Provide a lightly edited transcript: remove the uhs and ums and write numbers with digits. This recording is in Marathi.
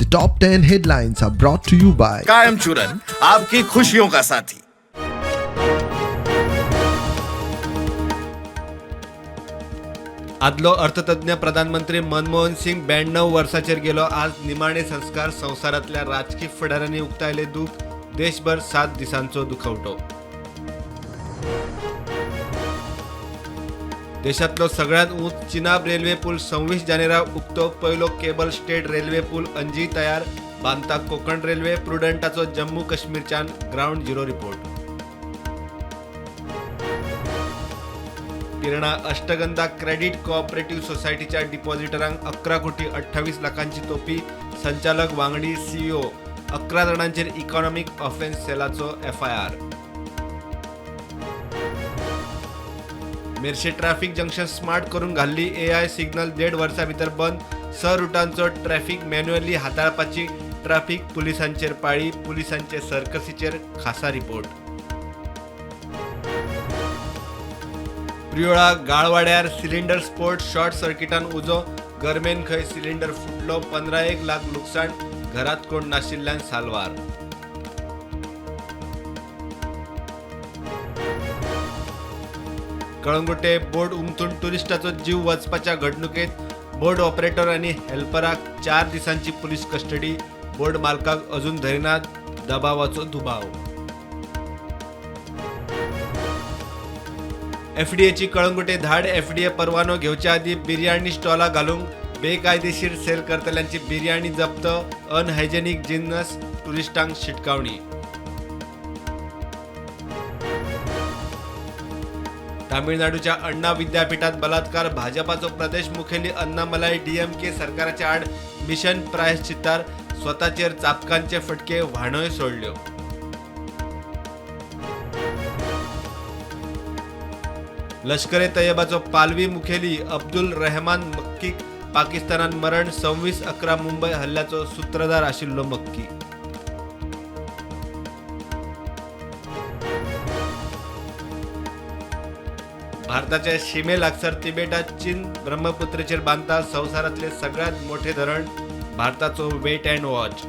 The top 10 headlines are brought to you by कायम चूरन आपकी खुशियों का साथी। आदलो अर्थतज्ञ प्रधानमंत्री मनमोहन सिंग 92 वर्साचेर गेलो। आज निमाणे संस्कार संवसारातल्या राजकीय फुडाऱ्यांनी उक्तायले दूख। देशभर 7 दिसांचो दुखवटो। देशातलो सगळ्यात उंच चिनाब रेल्वे पूल 26 जानेराक उक्तो। पयलो केबल स्टेट रेल्वे पूल अंजी तयार। बांदता कोकण रेल्वे। प्रुडंटाचो जम्मू काश्मीरच्यान ground zero report. Kirana Ashtagandha credit cooperative सोसायटीच्या डिपॉझिटरांक 11 कोटी 28 लाखांची तोपी। संचालक वांगडी सीईओ 11 जाणांचेर इकॉनॉमिक ऑफेन्स सेलाचो FIR. Merces traffic junction smart करून घाल्ली। एआय सिग्नल 1.5 वर्सां भितर बंद। स रुटांचो ट्रॅफिक मॅन्युअली हाताळपाची ट्रॅफिक पुलिसांचेर पाळी। पुलिसांचे सर्कसीचेर खासा रिपोर्ट। प्रियोळा गाळवाड्यार सिलिंडर स्फोट। शॉर्ट सर्किटान उजो। गरमेन खंय सिलिंडर फुटलो। 15 लाख लुकसाण। घरात कोण नाशिल्ल्यान साल्वार। कळंगुटे बोट उमथून टुरिस्टाचो जीव वचपाच्या घडणुकेत बोट ऑपरेटर आनी हेल्पराक 4 दिसांची पुलीस कस्टडी। बोट मालकाक अजून धरिनात। दबावाचो दुबाव। एफडीएची कळंगुटे धाड। एफडीए परवानो घेवच्या आधी बिर्याणी स्टॉला घालूंक बेकायदेशीर सेल करतल्यांची बिर्याणी जप्त। अनहायजेनिक जिन्नस टुरिस्टांक शिटकावणी। तामिळनाडूच्या अण्णा विद्यापीठात बलात्कार। भाजपाचो प्रदेश मुखेली अण्णामलाई डीएमके सरकाराच्या आड मिशन प्रायश्चित्तार। स्वताचेर चापकांचे फटके व्हाणोय सोडल्यो। लष्कर ए तय्यबाचो पालवी मुखेली अब्दुल रहमान मक्कीक पाकिस्तानात मरण। 26/11 मुंबई हल्ल्याचो सूत्रधार आशिल्लो मक्की। भारताच्या शिमे लागसार तिबेटात चीन ब्रह्मपुत्रेचेर बांदता। संवसारातले सगळ्यात मोठे धरण। भारताचो वेट अँड वॉच।